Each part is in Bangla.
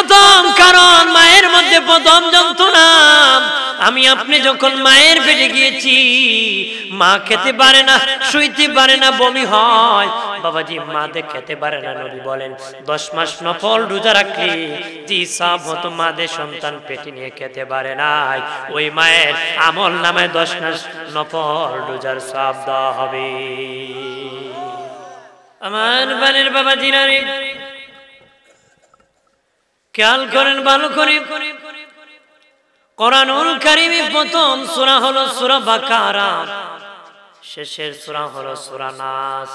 প্রথম কারণ মায়ের মধ্যে প্রথম যন্ত্রণা। আমি আপনি যখন মায়ের পেটে গিয়েছি, মা খেতে পারে না, শুইতে পারে না, বমি হয়। বাবাজি মা খেতে পারে না। নবী বলেন 10 মাস নফল রোজা রাখলে যে সব হতো মাদের সন্তান পেটে নিয়ে খেতে পারে না, ওই মায়ের আমল নামে 10 মাস নফল রোজার সব দেওয়া হবে। আমার বানের বাবাজিরা রে, খেয়াল করেন ভালো করে। কোরআনুল কারীমে প্রথম সূরা হলো সূরা বাকারা, শেষের সূরা হলো সূরা নাস।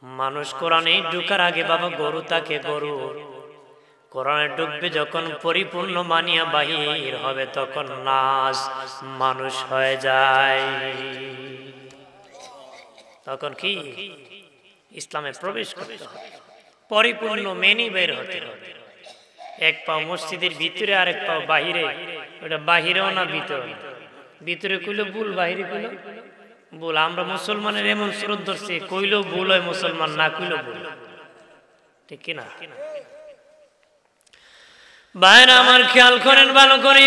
মানুষ কোরআনে ঢোকার আগে বাবা গরু থাকে, গরু কোরআনে ঢুকবে যখন পরিপূর্ণ মানিয়া বাহির হবে তখন নাস মানুষ হয়ে যায়। তখন কি ইসলামে প্রবেশ করতে হবে, পরিপূর্ণ মেনে বের হতে হবে। এক পাও মসজিদের ভিতরে আর এক পাও বাহিরে। ওটা বাহিরেও না ভিতরে, ভিতরে কইলো ভুল, বাহিরে কইলো ভুল। আমরা মুসলমানের এমন স্রোত ধরছে, কইলেও ভুল হয় মুসলমান, না কইলেও ভুল, ঠিক কিনা? ভাইরা আমার খেয়াল করেন ভালো করে।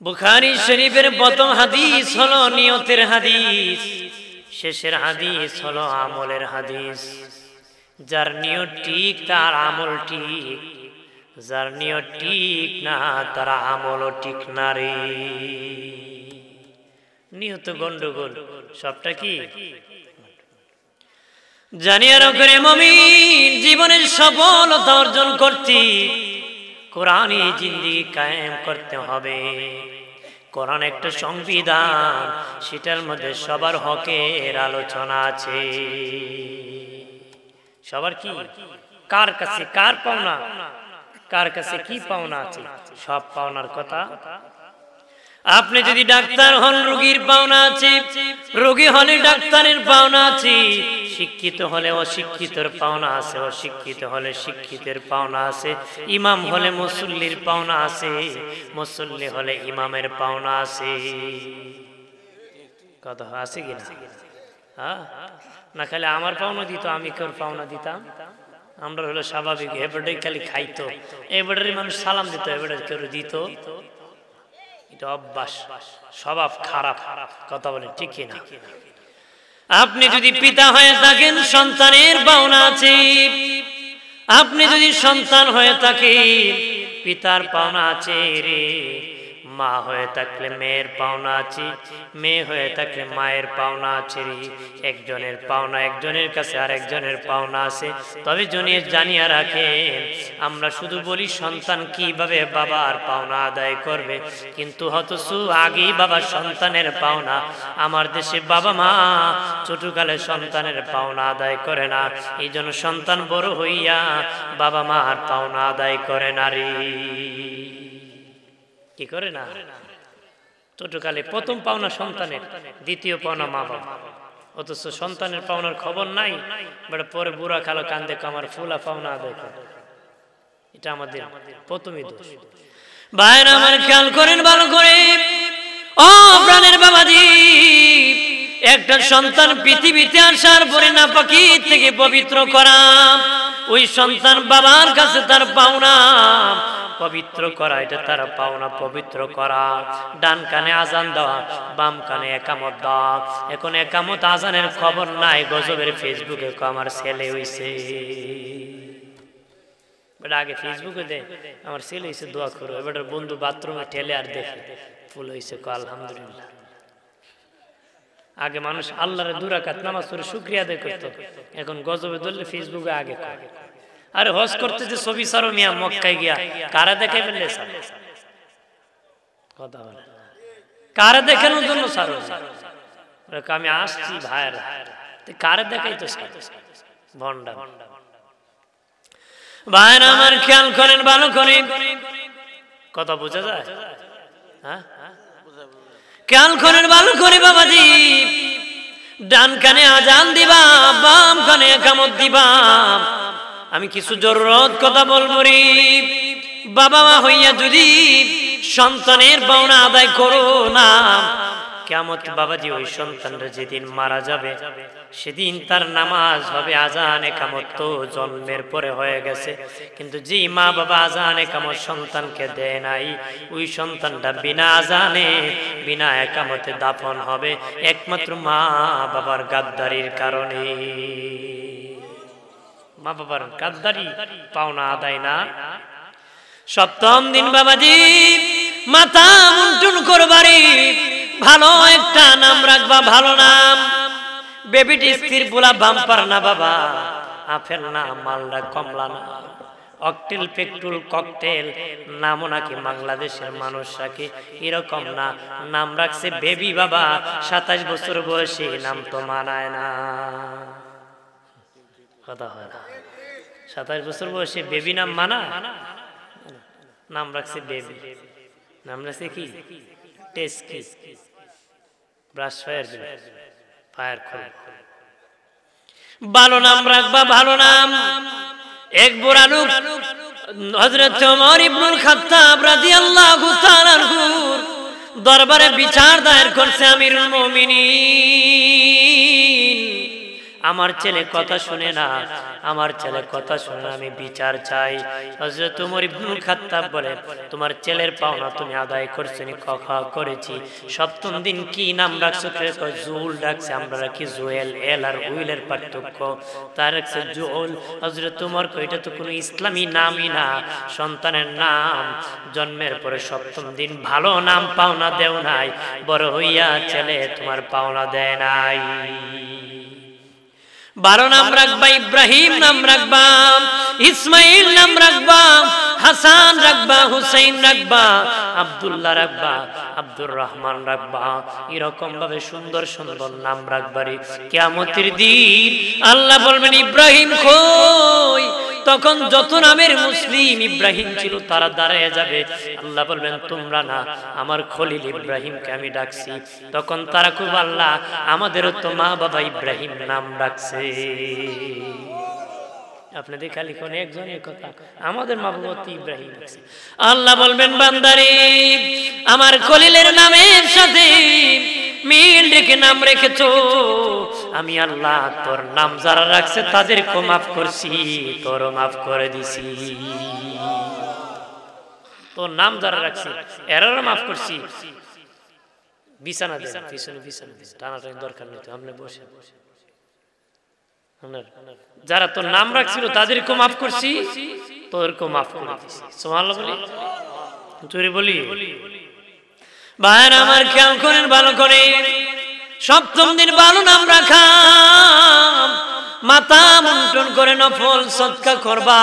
বুখারী শরীফের প্রথম হাদিস হলো নিয়তের হাদিস, শেষের হাদিস হলো আমলের হাদিস। যার নিয়ত ঠিক তার আমল ঠিক, যার নিয়ত ঠিক না তার আমলও ঠিক না রে। নিয়ত গন্ডগোল, সবটা কি জানিয়ে রাখেন মুমিন। জীবনের সফলতা অর্জন করতে কোরআনে জিন্দেগি কায়েম করতে হবে। কোরআন একটা সংবিধান, সেটার মধ্যে সবার হকের আলোচনা আছে। সবার কি, কার কাছে কার পাওনা, কার কাছে কি পাওনা আছে, সব পাওনার কথা। আপনি যদি ডাক্তার হন রোগীর পাওনা আছে, রোগী হলে ডাক্তারের পাওনা আছে, শিক্ষিত হলে অশিক্ষিতর পাওনা আছে, অশিক্ষিত হলে শিক্ষিতের পাওনা আছে, ইমাম হলে মুসল্লির পাওনা আছে, মুসল্লি হলে ইমামের পাওনা আছে। কথা আছে কিনা? হ্যাঁ, না খালি আমার পাওনা দিত, আমি কেউ পাওনা দিতাম? আমরা হলো স্বাভাবিক। এবারে খালি খাইতো, এবারে মানুষ সালাম দিত, এবারে কেউ দিত। এটা অভ্যাস, স্বভাব খারাপ। কথা বলেন ঠিক কিনা? আপনি যদি পিতা হয়ে থাকেন সন্তানের পাওনা আছে, আপনি যদি সন্তান হয়ে থাকেন পিতার পাওনা আছে রে। মা হয়ে থাকলে মেয়ের পাওনা আছে, মেয়ে হয়ে থাকলে মায়ের পাওনা আছে রে। একজনের পাওনা একজনের কাছে আর একজনের পাওনা আছে। তবে জানিয়ে রাখেন, আমরা শুধু বলি সন্তান কিভাবে বাবার পাওনা আদায় করবে, কিন্তু অথচ আগেই বাবা সন্তানের পাওনা। আমার দেশে বাবা মা ছোটকালে সন্তানের পাওনা আদায় করে না, এই জন্য সন্তান বড় হইয়া বাবা মার পাওনা আদায় করে না রে। কি করে না? ছোটকালে প্রথম পাওনা সন্তানের, দ্বিতীয় পাওনা মা বাবা, অথচ সন্তানের পাওনার খবর নাই। পরে বুড়া কালো কান্দে আমার ফুলা পাওনা আদায় করে। এটা আমাদের প্রথমই দোষ। ভাইরা আমার খেয়াল করেন ভালো করে। ও প্রাণের বাবাজি, একটা সন্তান পৃথিবীতে আসার পরে নাপাকি থেকে পবিত্র করা, ওই সন্তান বাবার কাছে তার পাওনা। পবিত্র করা এটা তার পাওনা, পবিত্র করা। ডান কানে আজান দেওয়া, বাম কানে একামত দেওয়া। এখন একামত আজানের খবর নাই, গজবের ফেসবুকে আমার ছেলে হইছে। আগে ফেসবুকে দে আমার ছেলে হইছে, দোয়া করো। এবার বন্ধু বাথরুমে ঠেলে আর দেখে ফুল হইছে, আলহামদুলিল্লাহ। আগে মানুষ আল্লাহরে 2 রাকাত নামাজ পড়ে শুকরিয়া আদায় করত, এখন গজবে ধরলে ফেসবুকে আগে। আরে হজ করতে যে ছবি সারো মিয়া মক্কায় গিয়া, কারা দেখে ফেললে স্যার? কথা বলে কারা দেখানোর জন্য সারো? আমি আসছি ভাইয়ের, কারে দেখাই তো ভন্ডা। ভাইয়ের আমার খেয়াল করেন ভালো করে, কথা বোঝা যায়? হ্যাঁ, খেয়াল করেন ভালো করে বাবাজি। ডান কানে আজান দিবা, বাম কানে একামত দিবা। আমি কিছু জরুরত কথা বলবো রে। বাবা মা হইয়া যদি সন্তানের পাওনা আদায় করো না, কিয়ামত বাবাজি ওই সন্তানরা যেদিন মারা যাবে সেদিন তার নামাজ হবে আজান একামত তো জন্মের পরে হয়ে গেছে, কিন্তু যে মা বাবা আজান একামত সন্তানকে দেয় নাই ওই সন্তানটা বিনা আজানে বিনা একামতে দাফন হবে একমাত্র মা বাবার গাদ্দারির কারণে। মা বাবার গাদ্দারি পাওনা আদায় না। সপ্তম দিন বাবাজি মাথা মুন্টুন করবারে ভালো একটা নাম রাখবা, ভালো নাম। বেবিটি স্থির পোলা বাম্পার না বাবা, আপেল না, মালদা, কমলা না, অকটেল, পেট্রোল, ককটেল নামও নাকি বাংলাদেশের মানুষ রাখে এরকম না, নাম রাখছে বেবি বাবা। 27 বছর বয়সে নাম তো মানায় না, কথা হয় না। 27 বছর বয়সে বেবি নাম মানা? নাম রাখছে বেবি, নাম রাখছে কি টেস্ট কি ব্রাশ ফায়ার ফায়ার করে ভালো নাম রাখবা, ভালো নাম। এক বুড়া লোক হযরত ওমর ইবনুল খাত্তাব রাদিয়াল্লাহু তাআলা আনহুর দরবারে বিচার দায়ের করছে, আমিরুল মুমিনিন আমার ছেলে কথা শুনে না, আমার ছেলে কথা শুনে না, আমি বিচার চাই। হযরত ওমর ইবনুল খাত্তাব বলে, তোমার ছেলের পাওনা তুমি আদায় করছো নি? কথা করেছি। সপ্তম দিন কি নাম রাখছো? জুল ডাকছে, আমরা রাখি জুয়েল। এল আর উইলের পার্থক্য, তার রাখছে জুল। হযরত ওমর কই এটা তো কোনো ইসলামী নামই না, সন্তানের নাম জন্মের পরে সপ্তম দিন ভালো নাম পাওনা দেও নাই, বড় হইয়া ছেলে তোমার পাওনা দেয় নাই। ভালো নাম রাখবা, ইব্রাহিম নাম রাখবা, ইসমাইল নাম রাখবা, হাসান রাখবা, হুসাইন রাখবা, আব্দুল্লাহ রাখবা, আব্দুর রহমান রাখবা। এরকম ভাবে সুন্দর সুন্দর নাম রাখবারে কিয়ামতের দিন আল্লাহ বলবেন ইব্রাহিম কই? তখন যত নামের মুসলিম ইব্রাহিম ছিল তারা দাঁড়ায় যাবে, আল্লাহ বলবেন তোমরা না, আমার খলিল ইব্রাহিমকে আমি ডাকছি। তখন তারা খুব, আল্লাহ আমাদেরও তো মা বাবা ইব্রাহিম নাম রাখছে। আপনাদের খালি কোন একজনের কথা, আমাদের মা বাবা তো ইব্রাহিম রাখছে। আল্লাহ বলবেন বান্দারে আমার খলিলের নামের সাথে মিল রেখে নাম রেখেছো, আমি আল্লাহ তোর নাম যারা রাখছে তাদেরকে মাফ করছি, তোরও মাফ করে দিছি। তোর নাম যারা রাখছি এরারও মাফ করছি। বিছানা দেন, পিছনে বিছানা দেন, টানাটানি দরকার নেই তো, আপনি বসে। যারা তোর নাম রাখছিল তাদেরকে মাফ করছি, তোদেরকেও মাফ করে দিছি। সুবহানাল্লাহ বলি, জোরে বলি। ভাইরা আমার খেয়াল করেন ভালো করে, সপ্তম দিন ভালো নাম রাখা, মাথা মুন্টন করে নফল সদকা করবা।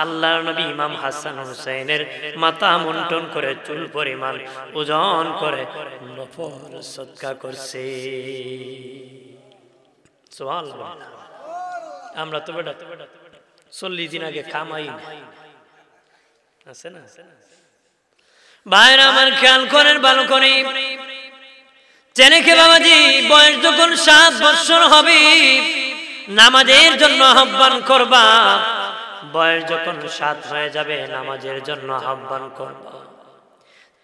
আল্লাহর নবী ইমাম হাসান হুসাইনের মাথা মুন্টন করে চুল পরিমাণ ওজন করে নফল সদকা করছে। সুবহানাল্লাহ। আমরা তো বেটা 40 দিন আগে কামাই আছে না। ভাইরা আমার খেয়াল করেন ভালো করে, ছেলেকে বাবাজি বয়স যখন 7 বছর হবে নামাজের জন্য আহ্বান করবা। বয়স যখন 7 হয়ে যাবে নামাজের জন্য আহ্বান করবা।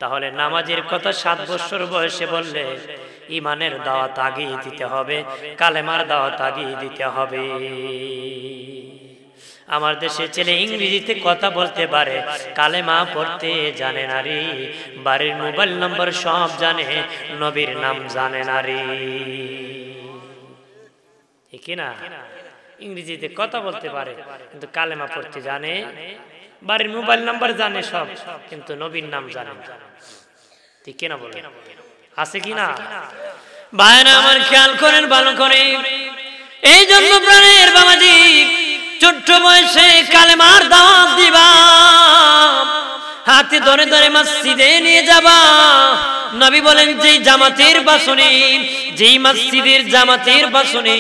তাহলে নামাজের কথা 7 বছর বয়সে বললে ইমানের দাওয়াত আগেই দিতে হবে, কালেমার দাওয়াত আগেই দিতে হবে। আমার দেশে ছেলে ইংরেজিতে কথা বলতে পারে, কালেমা পড়তে জানে না রে, বাড়ির মোবাইল নম্বর সব জানে, নবীর নাম জানে না রে। ঠিক না? ইংরেজিতে কথা বলতে পারে কিন্তু কালেমা পড়তে জানে, বাড়ির মোবাইল নাম্বার জানে সব, কিন্তু নবীর নাম জানে না। ঠিক কিনা বলে? আছে কিনা? ভাইরা আমার খেয়াল করেন ভালো করে, এই জন্য প্রাণের বাবাজি ছোট্ট বয়সে কালেমার দাওয়াত দিবা, হাতে ধরে ধরে মসজিদে নিয়ে যাবা। নবী বলেন যেই জামাতের বাসনে, যেই মসজিদের জামাতের বাসনে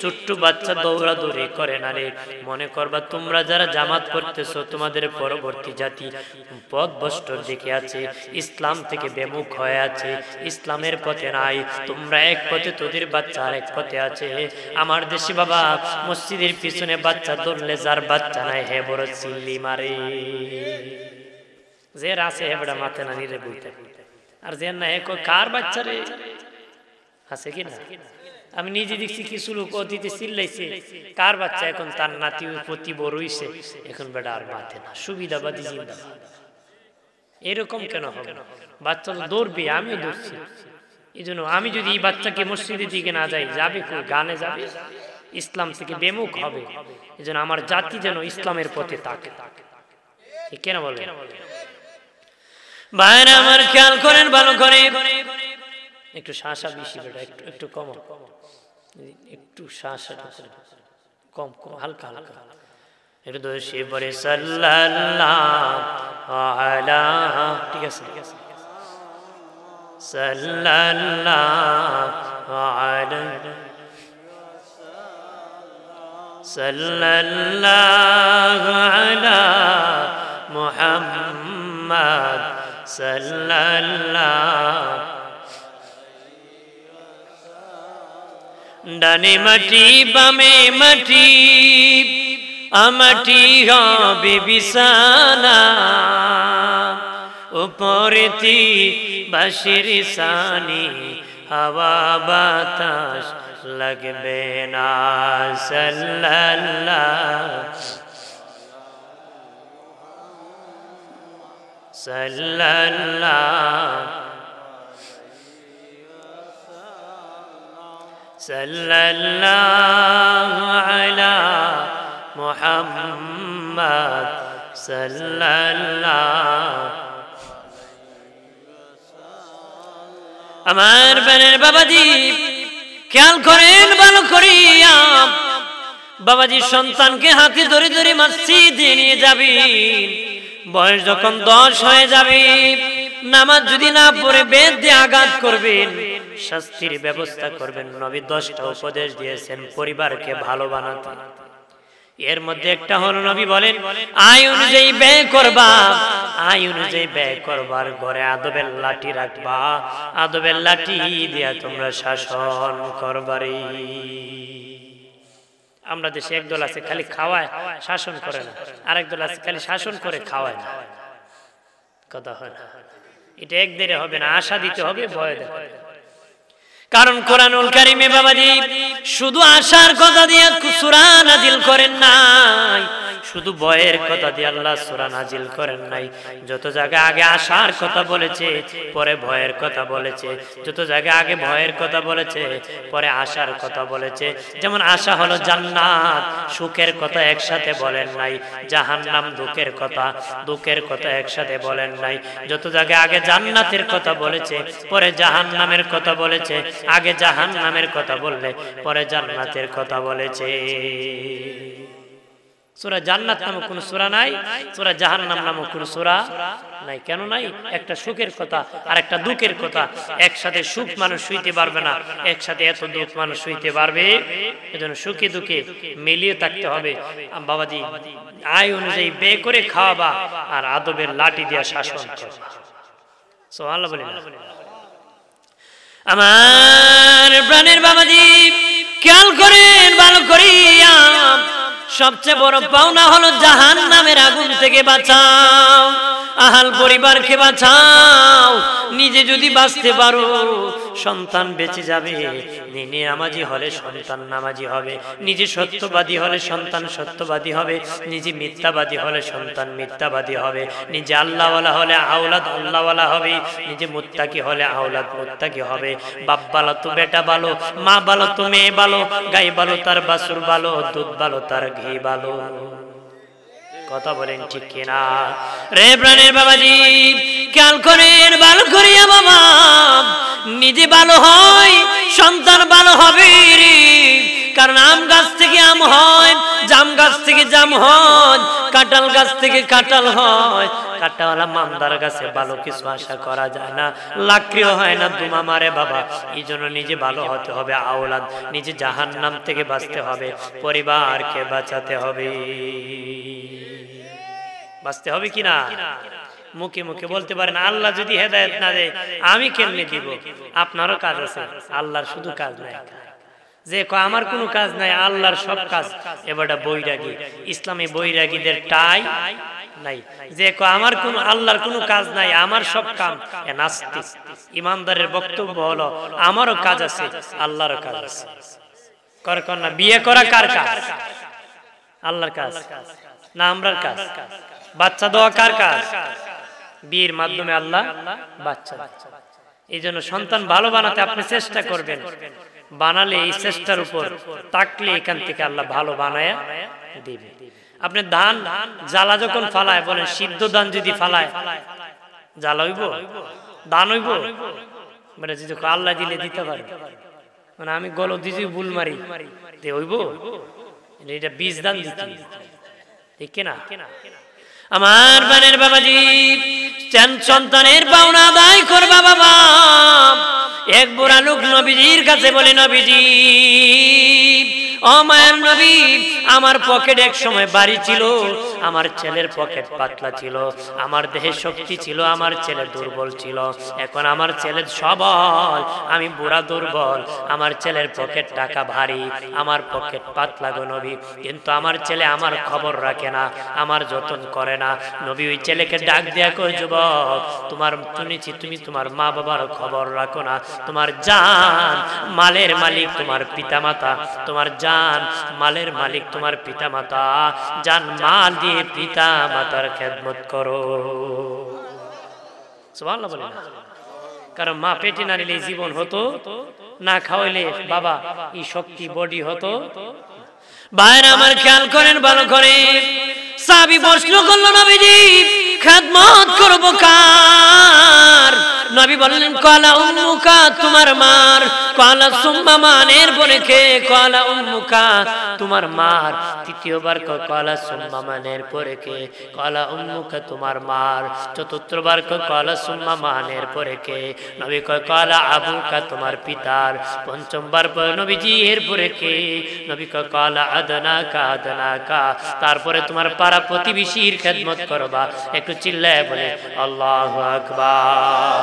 ছোট্ট বাচ্চা দৌড়াদৌড়ি করে না রে, মনে করবা তোমরা যারা জামাত করতেছো তোমাদের পরবর্তী জাতি পথভ্রষ্টর দিকে আছে, ইসলাম থেকে বেমুখ হয়ে আছে, ইসলামের পথে নাই। তোমরা এক পথে, তোদের বাচ্চা আর এক পথে আছে। আমার দেশে বাবা মসজিদের পিছনে বাচ্চা দৌড়লে যার বাচ্চা নাই হে বড় চিল্লি মারে, যে আছে হে বড় মাথে না নিরে বলতে, আর যে না এক কার বাচ্চা রে আছে কি না? আমি নিজে দেখছি কিছু লোক অতীতে চিল্লাইছে, কার বাচ্চা এখন তার নাতি প্রতি বড় হইছে, এখন বেটা আর মাথে না, সুবিধাবাদী জিন্দাবাদ। এরকম কেন হবে? বাচ্চা তো দৌড়বে, আমিও দৌড়ছি। এই জন্য আমি যদি এই বাচ্চাকে মসজিদের দিকে না যাই, যাবে কই? গানে যাবে, ইসলাম থেকে বেমুখ হবে। এই জন্য আমার জাতি যেন ইসলামের পথে থাকে, কেন বলে? ভাইরা আমার খেয়াল করেন ভালো করে, একটু শাসা বেশি বেটা, একটু কম, একটু শাসা কম কম, হালকা হালকা একটু দোষে পরে সাল্লাল্লাহু আলা, ঠিক আছে, সাল্লাল্লাহু আলাইহি সাল্লাল্লাহু আলা মুহাম্মদ সাল্লাল্লাহু। ডানে মাটি বামে মাটি, আমাটি হবে বিছানা, উপরেতি বাঁশির সানি, হাওয়া বাতাস লাগবে না। সাল্লাল্লাহু সাল্লাল্লাহু সাল্লাল্লাহু আলা মুহাম্মদ সাল্লাল্লাহু। আমার বানের বাবাজি খেয়াল করেন ভালো করিয়া, বাবাজি সন্তানকে হাতে ধরে ধরে মসজিদে নিয়ে যাবেন, বয়স যখন 10 হয়ে যাবে, নামাজ যদি না পড়ে বেদ দিয়ে আঘাত করবেন, শাস্তির ব্যবস্থা করবেন। নবী 10টা উপদেশ দিয়েছেন পরিবারকে ভালো বানাতে। এর মধ্যে একটা হলো নবী বলেন, আয় অনুযায়ী ব্যয় করবা, আয় অনুযায়ী ব্যয় করবার, ঘরে আদবের লাঠি রাখবা, আদবের লাঠি দিয়া তোমরা শাসন করবারে। আমরা দেশে একদল আছে খালি খাওয়ায় শাসন করে না, আরেক দল আছে খালি শাসন করে খাওয়ায় না, কথা হয় না। এটা একদিনে হবে না, আশা দিতে হবে, ভয় দেবে। কারণ কোরআনুল কারীমে বাবাজি শুধু আশার কথা দিয়ে সূরা নাজিল করেন নাই, শুধু ভয়ের কথা দিয়ে আল্লাহ সূরা নাজিল করেন নাই। যত জায়গায় আগে আশার কথা বলেছে, পরে ভয়ের কথা বলেছে, যত জায়গায় আগে ভয়ের কথা বলেছে, পরে আশার কথা বলেছে। যেমন আশা হলো জান্নাত, সুখের কথা একসাথে বলেন নাই, জাহান্নাম দুঃখের কথা, দুঃখের কথা একসাথে বলেন নাই। যত জায়গায় আগে জান্নাতের কথা বলেছে, পরে জাহান্নামের কথা বলেছে, আগে জাহান্নামের কথা বললে পরে জান্নাতের কথা বলেছে। সূরা জান্নাত নামক কোন সূরা নাই, সূরা জাহান্নাম নামক কোন সূরা নাই। কেন নাই? একটা সুখের কথা আর একটা দুঃখের কথা, একসাথে সুখ মানুষ শুইতে পারবে না, একসাথে এত দুঃখ মানুষ শুইতে পারবে। এজন্য সুখে দুঃখে মিলিয়ে থাকতে হবে। বাবাজি আয় অনুযায়ী ব্যয় করে খাওয়াবা, আর আদবের লাঠি দিয়ে শাসন করবা। সুবহানাল্লাহ বলেন। আমার প্রাণের বাবাজি খেয়াল করেন ভালো করিয়া, সবচেয়ে বড় পাওনা হলো জাহান্নামের আগুন থেকে বাঁচাও, আহাল পরিবারকে বাঁচাও। নিজে যদি বাঁচতে পারো, সন্তান বেঁচে যাবে। নিজে নামাজি হলে সন্তান নামাজি হবে, নিজে সত্যবাদী হলে সন্তান সত্যবাদী হবে, নিজে মিথ্যাবাদী হলে সন্তান মিথ্যাবাদী হবে, নিজে আল্লাহওয়ালা হলে আওলাদ আল্লাহওয়ালা হবে, নিজে মুত্তাকি হলে আওলাদ মুত্তাকি হবে। বাপ ভালো তো বেটা ভালো, মা ভালো তো মেয়ে ভালো, গাই ভালো তার বাছুর ভালো, দুধ ভালো তার ঘি ভালো। কথা বলেন ঠিক কিনা? রে প্রাণের বাবাজি খেয়াল করেন ভালো করিয়া বাবা, নিজে ভালো হয় সন্তান ভালো হবে রে। কারণ আম গাছ থেকে আম হয়, জাম গাছ থেকে জাম হয়, কাঁঠাল গাছ থেকে কাঁঠাল হয়। কাঁটাওয়ালা মামদার গাছে ভালো কিছু আশা করা যায় না, লাকড়িও হয় না, দুমা মারে বাবা। এই জন্য নিজে ভালো হতে হবে, আওলাদ নিজে জাহান্নাম থেকে বাঁচতে হবে, পরিবারকে বাঁচাতে হবে। বাঁচতে হবে কিনা? মুখে মুখে বলতে পারেন আল্লাহ যদি হেদায়েত না দেয় আমি কেমনে দিব? আপনারও কাজ আছে, আল্লাহর শুধু কাজ নাই। যে আমার কোনো কাজ নাই, আল্লাহর সব কাজ। এবারটা বৈরাগী, ইসলামী বৈরাগীদের টাই নাই। যে আমার কোনো আল্লাহর কোনো কাজ নাই, আমার সব কাম, এ নাস্তিক। ইমানদারের বক্তব্য হলো আমারও কাজ আছে, আল্লাহরও কাজ আছে। না বিয়ে করা কার কাজ? আল্লাহর কাজ না আমরার কাজ? বাচ্চা দেওয়া কার কাজ? বিয়ের মাধ্যমে আল্লাহ বাচ্চা। এই জন্য সন্তান ভালো বানাতে আপনি চেষ্টা করবেন, বানালে এই চেষ্টার উপর তাকলে এখান থেকে আল্লাহ ভালো বানায়া দিবে। আপনি ধান জ্বালা যখন ফালায়, বলেন সিদ্ধ ধান যদি ফালায় জ্বালা হইব? ধান হইব? মানে যদি আল্লাহ দিলে দিতে পারে, মানে আমি গলত দিছি ভুল মারি হইব? এটা বীজ দান দিতে, ঠিক না? আমার বানের বাবাজি, সন্তানের পাওনা আদায় করবা বাবা। এক বুড়া লোক নবীজির কাছে বলে, নবীজি ও মায়ের নবী, আমার পকেট এক সময় বাড়ি ছিল, আমার ছেলের পকেট পাতলা ছিল, আমার দেহে শক্তি ছিল, আমার ছেলে দুর্বল ছিল। এখন আমার ছেলে সবল, আমি বুড়া দুর্বল, আমার ছেলের পকেট টাকা ভারী, আমার পকেট পাতলা গো নবী। কিন্তু আমার ছেলে আমার খবর রাখে না, আমার যত্ন করে না। নবী ওই ছেলেকে ডাক দেয়া কই, যুবক তোমার শুনেছি তুমি তোমার মা বাবার খবর রাখো না, তোমার জান মালের মালিক তোমার পিতামাতা, তোমার জান মালের মালিক তোমার পিতামাতা, জান মাল দিয়ে পিতা মাতার খেদমত করো। সুবহানাল্লাহ বলে না? কারণ মা পেটে না নিলে জীবন হতো না, খাওয়াইলে বাবা এই শক্তি বডি হতো। ভাইরা আমার খেয়াল করেন ভালো করে, সাহাবী প্রশ্ন করলো, নবীজি খেদমত করব কার? নবী বললেন কালা উম্মুকা, তোমার মার। কালা সুম্মা মানের বলে কে? কালা উম্মুকা, তোমার মার। তৃতীয়বার কালা সুম্মা মানের পরে কে? কালা উম্মুকা, তোমার মার। চতুর্থবার কালা সুম্মা মানের পরে কে? নবী কয় কালা আবুকা, তোমার পিতার। পঞ্চমবার নবীজি এর পরে কে? নবী কয় কালা আদনাকা, আদনাকা, তারপরে তোমার পাড়া প্রতিবেশীর খেদমত করবা। একটু চিল্লায় বলে আল্লাহু আকবার।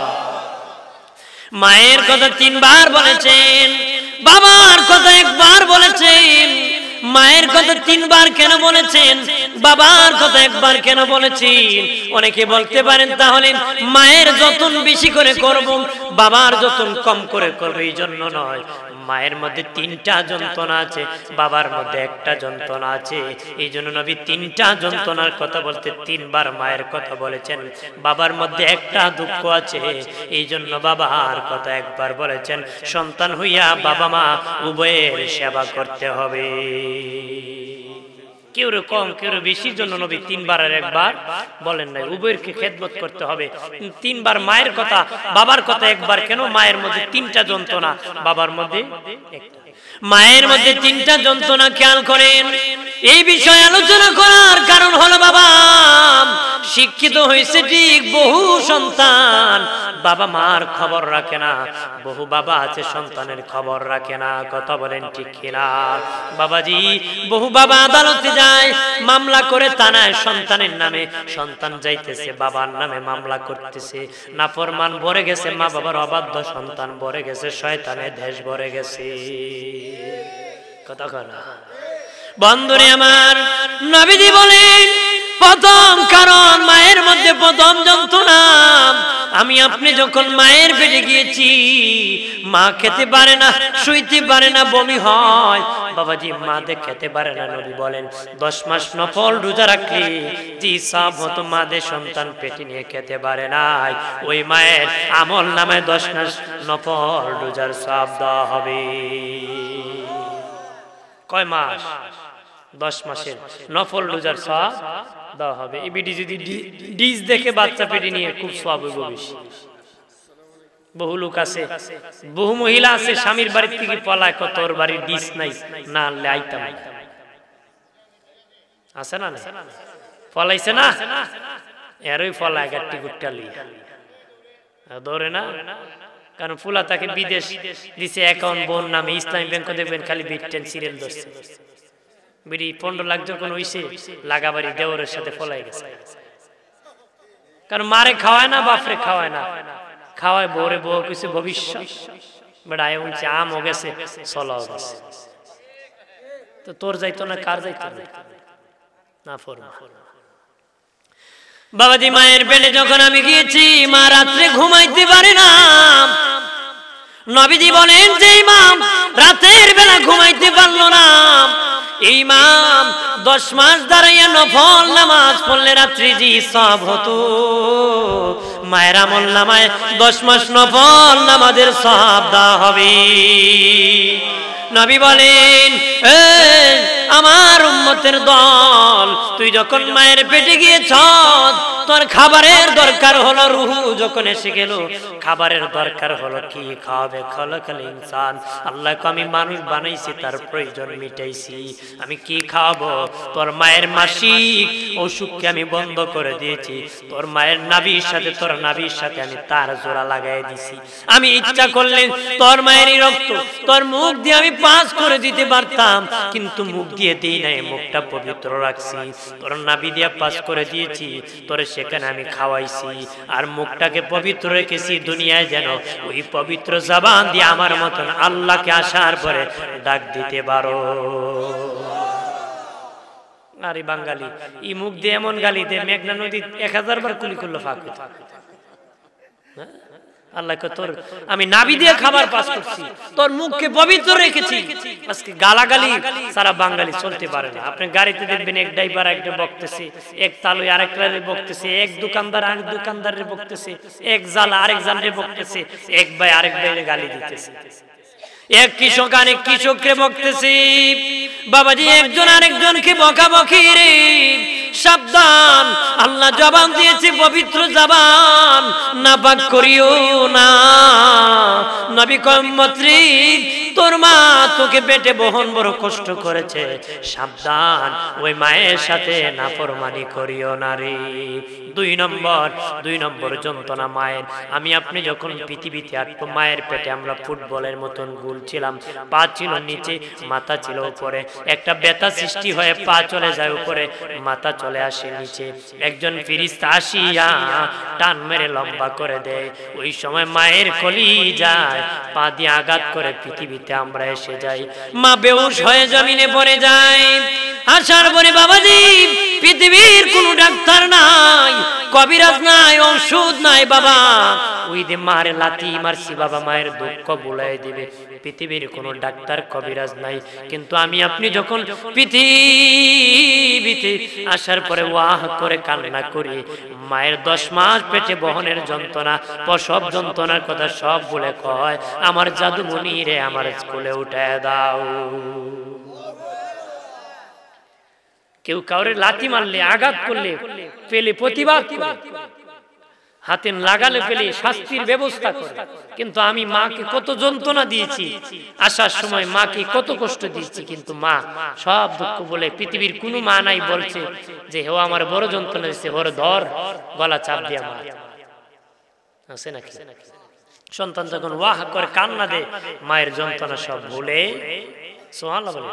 মায়ের কথা 3 বার বলেছেন, বাবার কথা 1 বার বলেছেন। মায়ের কথা 3 বার কেন বলেছেন, বাবার কথা 1 বার কেন বলেছেন? অনেকে বলতে পারেন তাহলে মায়ের যত্ন বেশি করে করব, বাবার যত্ন কম করে করব। এই জন্য নয়, মায়ের মধ্যে 3টা যন্ত্রণা আছে, বাবার মধ্যে 1টা যন্ত্রণা আছে। এই জন্য নবী 3টা যন্ত্রণার কথা বলতে 3 বার মায়ের কথা বলেছেন। বাবার মধ্যে 1টা দুঃখ আছে, এই জন্য বাবার কথা 1 বার বলেছেন। সন্তান হইয়া বাবা মা উভয়ের সেবা করতে হবে। কেউ কম কেউ বেশির জন্য নবী 3 বার আর 1 বার বলেন নাই, উভয়কে খেদমত করতে হবে। 3 বার মায়ের কথা, বাবার কথা 1 বার কেন? মায়ের মধ্যে 3টা যন্ত্রণা, বাবার মধ্যে 1টা। মায়ের মধ্যে 3টা যন্ত্রণা খেয়াল করেন। এই বিষয়ে আলোচনা করার কারণ হলো, বাবা শিক্ষিত হয়েছে ঠিক, বহু সন্তান বাবা মার খবর রাখে না। বহু বাবা আছে সন্তানের খবর রাখে না। কথা বলেন ঠিক কিনা বাবাজি? বহু বাবা আদালতে যায়, মামলা করে থানায় সন্তানের নামে, সন্তান যাইতেছে বাবার নামে মামলা করতেছে। নাফরমান ভরে গেছে, মা বাবার অবাধ্য সন্তান ভরে গেছে, শয়তানের দেশ ভরে গেছে। কথা বলা বন্ধুরে আমার, নবীজি বলেন প্রথম কারণ মায়ের মধ্যে প্রথম যন্ত্রণা। আমি আপনি যখন মায়ের পেটে গিয়েছি, মা খেতে পারে না, শুইতে পারে না, বমি হয়। বাবাজি মাদে খেতে পারে না। নবী বলেন 10 মাস নফল রোজা রাখলে যে সব হতো মাদে সন্তান পেটে নিয়ে খেতে পারে নাই, ওই মায়ের আমল নামে 10 মাস নফল রোজার সব দেওয়া হবে। কয় মাস? 10 মাসের নফল রোজার সওয়াব দেওয়া হবে। এই বিডি যদি ডিজ দেখে বাচ্চা পেটে নিয়ে খুব সওয়াব হবে বেশি। বহু লোক আছে, বহু মহিলা আছে স্বামীর বাড়ি থেকে পলায়, কত তোর বাড়ির ডিজ নাই, না আনলে আইতাম। আছে না? পলাইছে না? এরই ফলায় গাট্টি গুট্টালি ধরে না। কারণ ফুলা তাকে বিদেশ দিছে অ্যাকাউন্ট বোন নামে, ইসলামী ব্যাংকে দেখবেন খালি বিটেন সিরিয়াল ধরছে। বিড়ি 15 লাখ যখন হইছে, লাগাবাড়ি দেওরের সাথে ফলাই গেছে। কারণ মারে খাওয়ায় না, বাপরে খাওয়ায় না, খাওয়ায় বউরে, বউ কিছু ভবিষ্যৎ বেড়া উনছে আম হয়ে গেছে, চলাও গেছে। তো তোর যাইতো না, কার যাইতো না? না ফরমা। বাবাজি মায়ের পেটে যখন আমি গিয়েছি মা রাত্রে ঘুমাইতে পারে না। নবীজি বলেন যে ইমাম রাতের বেলা ঘুমাইতে পারলো না, ইমাম 10 মাস দাঁড়াইয়া নফল নামাজ পড়লে রাত্রি জি সব হতো। মায়ের আমল নামায় 10 মাস নফল নামাজের সব দেওয়া হবে। নবী বলেন আমার উম্মতের দল, তুই যখন মায়ের পেটে গিয়েছ তোর খাবারের দরকার হলো, রুহু যখন এসে গেল খাবারের দরকার হলো কি খাওয়াবে, খলকাল ইনসান, আল্লাহকে আমি মানুষ বানাইছি তার প্রয়োজন মিটাইছি, আমি কি খাওয়াবো? তোর মায়ের মাসিক অসুখকে আমি বন্ধ করে দিয়েছি, তোর মায়ের নাভির সাথে তোর নাভির সাথে আমি তার জোড়া লাগাই দিছি। আমি ইচ্ছা করলে তোর মায়েরই রক্ত তোর মুখ দিয়ে আমি পাস করে দিতে পারতাম, কিন্তু মুখ দিয়ে দিই নাই, মুখটা পবিত্র রাখছি, তোর নাভি দিয়ে পাস করে দিয়েছি, তোর সেখানে আমি খাওয়াইছি, আর মুখটাকে পবিত্র রেখেছি দুনিয়ায় যেন ওই পবিত্র জবান দিয়ে আমার মতন আল্লাহকে আসার পরে ডাক দিতে পারো। আরে বাঙালি এই মুখ দিয়ে এমন গালি দে মেঘনা নদী 1000 বার কুলি করলো ফাঁক। আল্লাহকে তোর আমি নাভি দিয়ে খাবার পাস করছি, তোর মুখকে পবিত্র রেখেছি, আজকে গালাগালি সারা বাঙালি চলতে পারে না। আপনি গাড়িতে দেখবেন এক ড্রাইভার একটা বকতেছে, এক তালুই আরেকটা বকতেছে, এক দোকানদার আরেক দোকানদারের বকতেছে, এক জাল আরেক জালরে বকতেছে, এক ভাই আরেক ভাইয়ের গালি দিতেছে, এক কৃষক আরেক কৃষককে বকতেছে। বাবাজি একজন আরেকজনকে বকাবকি রে, সাবধান, আল্লাহ জবান দিয়েছে পবিত্র জবান, নাপাক করিও না। নবী কম্মত্রী তোর মা তোকে পেটে বহন বড় কষ্ট করেছে, সাবধান ওই মায়ের সাথে নাফরমানি করিও না রে। 2 নম্বর যন্ত্রণা মায়ের। আমি আপনি যখন পৃথিবীতে আসবো মায়ের পেটে আমরা ফুটবলের মতন গোল ছিলাম, পা ছিল নিচে মাথা ছিল উপরে, একটা ব্যথা সৃষ্টি হয়ে পা চলে যায় উপরে, মাথা চলে আসে নিচে, একজন ফেরেশতা আসিয়া টান মেরে লম্বা করে দেয়, ওই সময় মায়ের কলিজায় পা দিয়ে আঘাত করে পৃথিবীতে আমরা এসে যাই, মা বেহুশ হয়ে জমিনে পড়ে যায়। আসার পরে বাবাজি পৃথিবীর কোনো ডাক্তার নাই, কবিরাজ নাই, ঔষধ নাই বাবা, ওই যে মারে লাথি মারছি বাবা, মায়ের দুঃখ ভুলাই দিবে, পৃথিবীর কোনো ডাক্তার কবিরাজ নাই। কিন্তু আমি আপনি যখন পৃথিবীতে আসার পরে ওয়াহ করে কান্না করি, মায়ের 10 মাস পেটে বহনের যন্ত্রণা, প্রসব যন্ত্রণার কথা সব বলে কয় আমার জাদুমণি রে আমার স্কুলে উঠায় দাও। কেউ কাউরে লাথি মারলে আঘাত করলে পেলে প্রতিবাদ করে, হাতে লাগালে পেলে শাস্তির ব্যবস্থা করে, কিন্তু আমি মাকে কত যন্ত্রণা দিয়েছি, আসার সময় মাকে কত কষ্ট দিয়েছি, কিন্তু মা সব দুঃখ বলে পৃথিবীর কোনো মা নাই বলছে যে হে আমার বড় যন্ত্রণা দিচ্ছে, ওরে ধর গলা চাপ দিয়া মা আছে নাকি? সন্তান যখন ওয়াহ করে কান্না দে মায়ের যন্ত্রণা সব ভুলে সুবহানাল্লাহ বলে।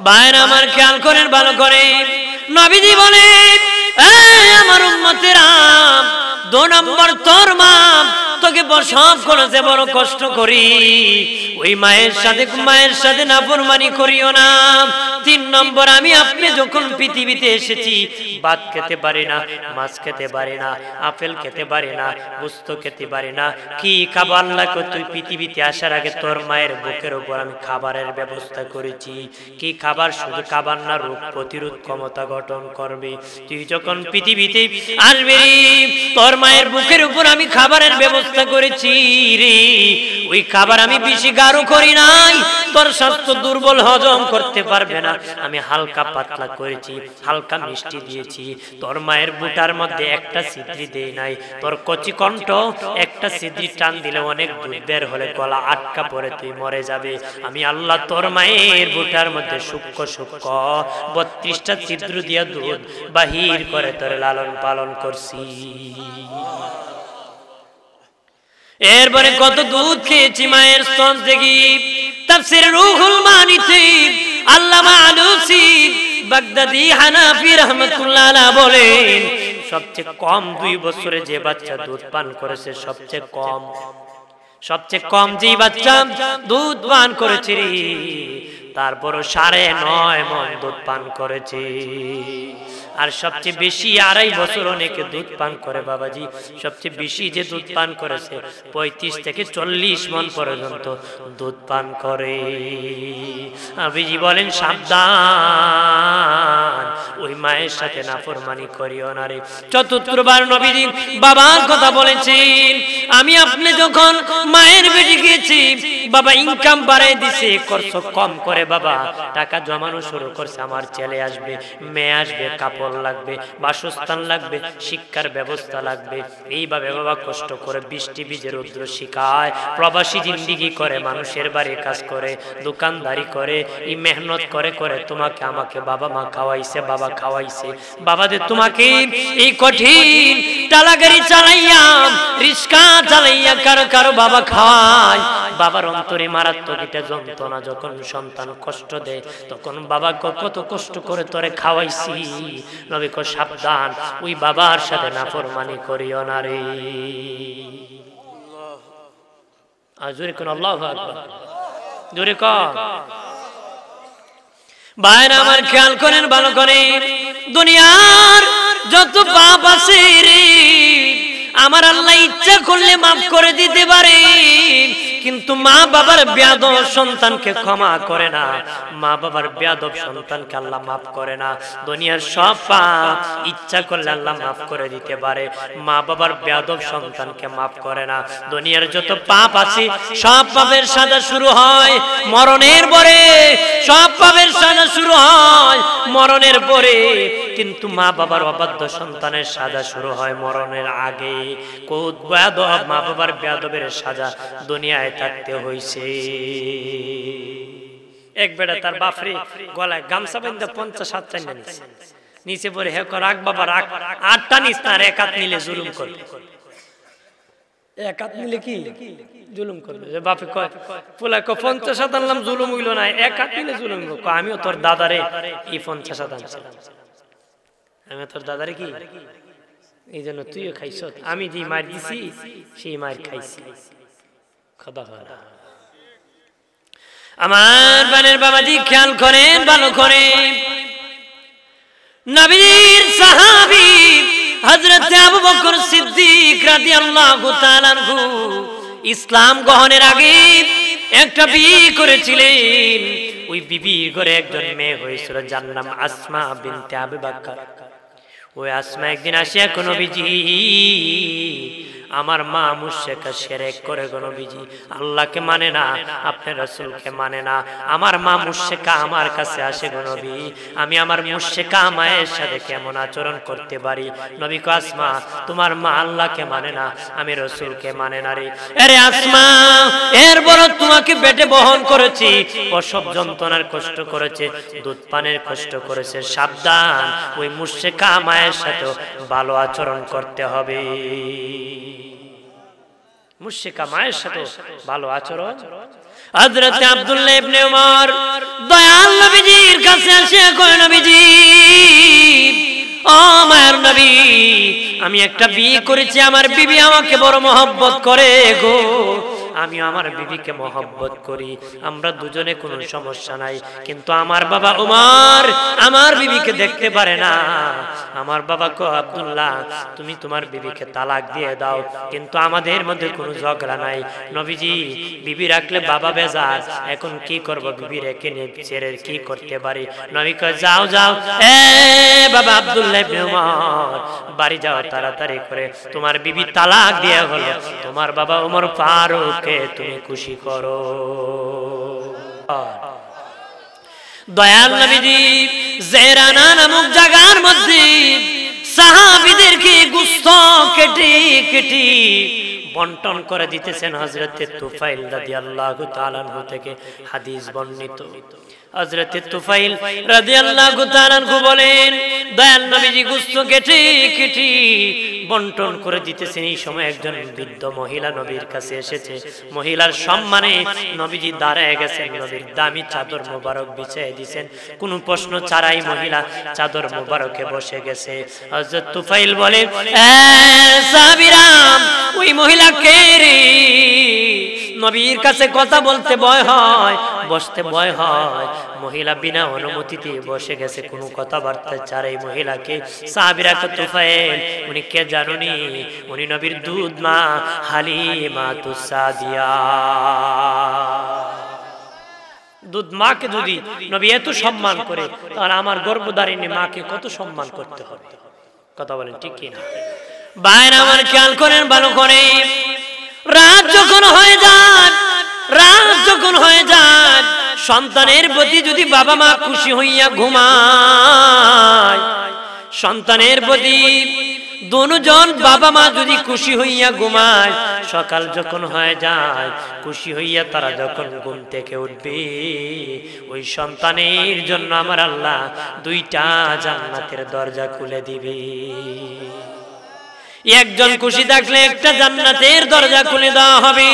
ভাইরা আমার খেয়াল করেন ভালো করে, নবীজি বলেন আমার উম্মতেরা 2 নম্বর তোর মা তোকে প্রসব করেছে বড় কষ্ট করি, ওই মায়ের সাথে নাফরমানি করিও না। 3 নম্বর আমি আপনি যখন পৃথিবীতে এসেছি ভাত খেতে পারি না, মাছ খেতে পারি না, আপেল খেতে পারি না, গোশত খেতে পারি না, কি খাবো আল্লাহকে তুই পৃথিবীতে আসার আগে তোর মায়ের বুকের উপর আমি খাবারের ব্যবস্থা করেছি। কি খাবার? শুধু খাবার না, রোগ প্রতিরোধ ক্ষমতা গঠন করবে। তুই যখন পৃথিবীতে আসবি তোর মায়ের বুকের উপর আমি খাবারের ব্যবস্থা করেছি রে, ওই খাবার আমি বেশি গাঢ় করি নাই, তোর স্বাস্থ্য দুর্বল হজম করতে পারবে না, আমি হালকা পাতলা করেছি, হালকা মিষ্টি দিয়েছি। তোর মায়ের বুটার মধ্যে একটা ছিদ্রি দেই নাই, তোর কচি কণ্ঠ একটা ছিদ্রি টান দিলে অনেক দুধ বের হলে গলা আটকা পড়ে তুই মরে যাবে। আমি আল্লাহ তোর মায়ের বুটার মধ্যে সূক্ষ্ম 32টা ছিদ্র দিয়া দুধ বাহির করে তোর লালন পালন করছি। এরপরে কত দুধ খেয়েছি মায়ের স্তন থেকে। তাফসীর রুহুল মানিতে আল্লামা আলুসি বাগদাদি হানাফি রাহমাতুল্লাহ আলাইহি বলেন সবচেয়ে কম 2 বছরে যে বাচ্চা দুধ পান করেছে, সবচেয়ে কম যে বাচ্চা দুধ পান করেছে তারপর 9.5 মণ দুধ পান করেছে। আর সবচেয়ে বেশি 2.5 বছর অনেকে দুধ পান করে বাবাজি, সবচেয়ে বেশি যে দুধ পান করেছে 35 থেকে 40 মণ পর্যন্ত দুধ পান করে। নবীজি বলেন সাবধান, ওই মায়ের সাথে নাফরমানি করিও না রে। চতুর্থবার নবীজি বাবার কথা বলেছেন, আমি আপনি যখন মায়ের বেটি গিয়েছি, বাবা ইনকাম বাড়াই দিছে, খরচ কম করে বাবা টাকা জমানো শুরু করছে, আমার ছেলে আসবে, মেয়ে আসবে, কাপড় লাগবে, বাসস্থান লাগবে, শিক্ষার ব্যবস্থা লাগবে, এইভাবে বাবা কষ্ট করে বৃষ্টি বীজের রৌদ্র শিখায়, প্রবাসী জিন্দিগি করে, মানুষের বাড়ি কাজ করে, দোকানদারি করে, এই মেহনত করে করে তোমাকে আমাকে বাবা মা খাওয়াইছে, বাবা খাওয়াইছে, বাবাদের তোমাকে এই কঠিন টালা গাড়ি চালাইয়া, রিস্কা চালাইয়া কারো কারো বাবা খাওয়ায়। বাবার অন্তরে মারাত্মক এটা যন্ত্রণা, যখন সন্তান কষ্ট দেয় তখন বাবা কত কষ্ট করে তোরে খাওয়াইছি। নবী কো সাবধান, ওই বাবার সাথে নাফরমানি করিও না রে। আজুরে কোন আল্লাহু আকবার, জোরে কর। ভাইরা আমার খেয়াল করেন, ভালো করেন, দুনিয়ার যত পাপ আছে রে আমার আল্লাহ ইচ্ছা করলে মাফ করে দিতে পারে, কিন্তু মা বাবার বেয়াদব সন্তানকে ক্ষমা করে না, মা বাবার বেয়াদব সন্তানকে আল্লাহ মাফ করে না। দুনিয়ার সব পাপ ইচ্ছা করলে আল্লাহ মাফ করে দিতে পারে, মা বাবার বেয়াদব সন্তানকে মাফ করে না। দুনিয়ার যত পাপ আছে সব পাপের সাজা শুরু হয় মরণের পরে, সব পাপের সাজা শুরু হয় মরণের পরে, কিন্তু মা বাবার অবাধ্য সন্তানের সাজা শুরু হয় মরণের আগে। কোদ বেয়াদব মা বাবার বেয়াদবের সাজা দুনিয়ায় থাকতে হইছে। এক বেটা তার বাপরে গলায় গামছা বাঁধা 50-60 টাকা নিছে, নিচে পরে হে রাখ বাবা রাখ, 8টা নিস না, এক হাত নিলে জুলুম করবে, এক হাত নিলে কি জুলুম করবে। যে বাপে কয় পোলা 50 আনলাম, জুলুম হইল না, এক হাত নিলে জুলুম। আমিও তোর দাদারে এই 50 আনছিলাম, আমি তোর দাদারে কি এই জন্য তুইও খাইছ, আমি যে মার দিছি সেই মার খাইছি। খোদা খোদা আমার বানের বাবাজি খেয়াল করেন, ভালো করে, নবীর সাহাবী হযরত আবু বকর সিদ্দিক রাদিয়াল্লাহু তাআলা আনহু ইসলাম গ্রহণের আগে একটা বিয়ে করেছিলেন। ওই বিবির ঘরে একজন মেয়ে হয়েছিল, যার নাম আসমা বিনতে আবু বকর। ওই আসমা একদিন আসিয়া কোন নবীজি আমার মা মুশরিকা শিরক করে গো নবীজি, আল্লাহকে মানে না, আপনার রাসূলকে মানে না, আমার মা মুশরিকা আমার কাছে আসে গো নবী, আমি আমার মুশরিকা মায়ের সাথে কেমন আচরণ করতে পারি? নবী কো আসমা তোমার মা আল্লাহকে মানে না, আমি রাসূলকে মানে না রে। আরে আসমা এর বড় তোমাকে পেটে বহন করেছি, প্রসব যন্ত্রণার কষ্ট করেছে, দুধ পানের কষ্ট করেছে, সাবধান ওই মুশরিকা মায়ের সাথে ভালো আচরণ করতে হবে। মুশরিকা মায়ের সাথে ভালো আচরণ। হযরত আব্দুল্লাহ ইবনে উমর দয়াল নবীজির কাছে এসে কয় নবীজি ও মায়ের নবী, আমি একটা বিয়ে করেছি, আমার বিবি আমাকে বড় মহব্বত করে গো, আমি আমার বিবিকে মহব্বত করি, আমরা দুজনে কোনো সমস্যা নাই, কিন্তু আমার বাবা উমর আমার বিবিকে দেখতে পারে না। আমার বাবা কো আব্দুল্লাহ তুমি তোমার বিবিকে তালাক দিয়ে দাও, কিন্তু আমাদের মধ্যে কোনো ঝগড়া নাই। নবীজি বিবি রাখলে বাবা বেজার, এখন কি করব, বিবি রেখে নিয়ে ছেড়ে কি করতে পারি? নবী কয় যাও যাও এ বাবা আব্দুল্লাহ ইবনে উমর বাড়ি যাও তাড়াতাড়ি করে, তোমার বিবি তালাক দিয়ে হলো, তোমার বাবা উমর ফারুককে তুমি খুশি করো। দয়াল নবীজি জেরানা নামক জায়গার মধ্যে সাহাবীদেরকে গোশত কেটে কেটে বন্টন করে দিতেছেন। হযরত তুফাইল রাদিয়াল্লাহু তাআলা আনহু থেকে হাদিস বর্ণিত। হযরত তুফাইল রাদিয়াল্লাহু তাআলা আনহু বলেন দয়াল নবীজি গোশত কেটে কেটে বন্টন করে দিতেছেন। এই সময় একজন বৃদ্ধ মহিলা নবীর কাছে এসেছে। মহিলার সম্মানে নবীজি দাঁড়ায় গেছেন, নবীর দামি চাদর মোবারক বিছিয়ে দিয়েছেন, কোনো প্রশ্ন ছাড়াই মহিলা চাদর মোবারকে বসে গেছে। হযরত তুফাইল বলে এ সাহাবীরা ওই মহিলা কে রে? নবীর কাছে কথা বলতে ভয় হয়, বসতে ভয় হয়। মহিলা বিনা অনুমতিতে বসে গেছে, কোনো কথাবার্তা ছাড়াই মহিলাকে। সাহাবীরা কত তুফাইল, উনি কে জানুনি? উনি নবীর দুধ মা হালিমাতুস সাদিয়া। দুধ মাকে যদি নবী এত সম্মান করে, তাহলে আমার গর্ভধারিণী মাকে কত সম্মান করতে হবে? কথা বলেন ঠিক কি না? বাইরে আমার খেয়াল করেন ভালো করে। রাত যখন হয়ে যায়, সন্তানের প্রতি যদি বাবা মা খুশি হইয়া ঘুমায়, সন্তানের প্রতি দুজন বাবা মা যদি খুশি হইয়া ঘুমায়, সকাল যখন হয়ে যায়, খুশি হইয়া তারা যখন ঘুম থেকে উঠবে, ওই সন্তানের জন্য আমার আল্লাহ 2টা জান্নাতের দরজা খুলে দিবে। একজন খুশি থাকলে একটা জান্নাতের দরজা খুলে দেওয়া হবে,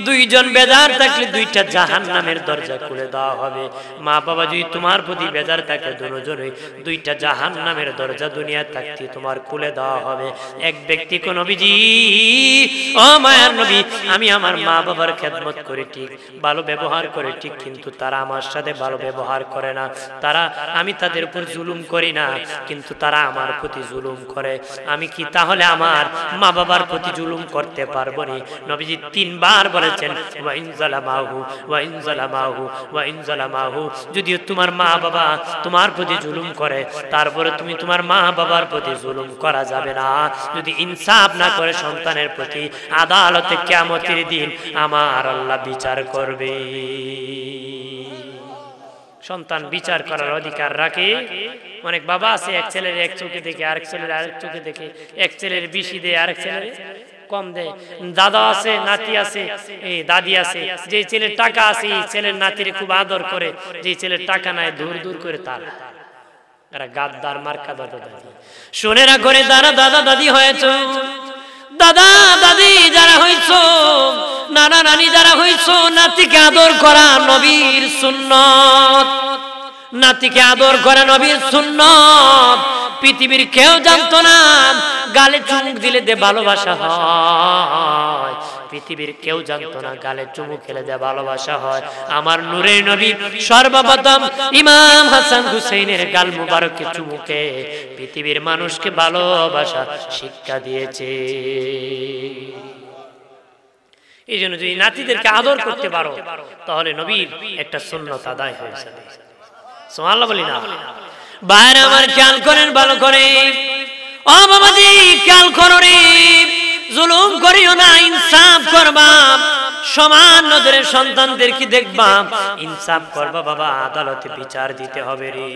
2জন বেজার থাকলে 2টা জাহান্নামের দরজা খুলে দেওয়া হবে। মা বাবা যদি তোমার প্রতি বেজার থাকে, দুজনে 2টা জাহান্নামের দরজা দুনিয়া থাকতে তোমার খুলে দেওয়া হবে। এক ব্যক্তি কোন নবীজি, ও মায়ার নবী, আমি আমার মা বাবার খেদমত করে ঠিক, ভালো ব্যবহার করে ঠিক, কিন্তু তারা আমার সাথে ভালো ব্যবহার করে না। আমি তাদের উপর জুলুম করি না, কিন্তু তারা আমার প্রতি জুলুম করে। আমি কি তাহলে আমার মা বাবার প্রতি জুলুম করতে পারবো না? নবীজি 3বার বলেছেন, ওয়া ইন যালামাহু ওয়া ইন যালামাহু ওয়া ইন যালামাহু। যদিও তোমার মা বাবা তোমার প্রতি জুলুম করে, তারপরে তুমি তোমার মা বাবার প্রতি জুলুম করা যাবে না। যদি ইনসাফ না করে সন্তানের প্রতি, আদালতে কিয়ামতের দিন আমার আল্লাহ বিচার করবে। সন্তান বিচার করার অধিকার রাখে। অনেক বাবা আছে, এক ছেলের এক চোখে দেখে, আরেক ছেলের আরেক চোখে দেখে, এক ছেলের বেশি দেয়, আরেক ছেলের কম দেয়। দাদা আছে, নাতি আছে, এই দাদি আছে। যে ছেলের টাকা আছে, এই ছেলের নাতিরে খুব আদর করে। যে ছেলের টাকা নাই, দূর দূর করে তার। এরা গাদ্দার মার্কা দাদা দাদি। শোনেরা করে দাদা দাদা দাদি হয়েছ, দাদা দাদি যারা হইছ, নানা নানি যারা হইছ, নাতিকে আদর করা নবীর সুন্নত। নাতিকে আদর করা নবীর সুন্নত। পৃথিবীর কেউ জানতো না গালে চুমুক দিলে দে ভালোবাসা হয়। পৃথিবীর কেউ জানতো না গালে চুমুক খেলে দে ভালোবাসা হয়। আমার নূরের নবী সর্বপ্রথম ইমাম হাসান হুসাইনের গাল মুবারকে চুমুকে পৃথিবীর মানুষকে ভালোবাসা শিক্ষা দিয়েছে। এই জন্য যদি নাতিদেরকে আদর করতে পারো, তাহলে নবীর একটা সুন্নত আদায় হয়ে যাবে। সুবহানাল্লাহ বলি না? বাইরে আমার খেয়াল করেন ভালো করে। ও বাবাজি খেয়াল করো রে, জুলুম করিও না, ইনসাফ করবা। সমান নজরে সন্তানদেরকে দেখবা, ইনসাফ করবা বাবা। আদালতে বিচার দিতে হবে রে,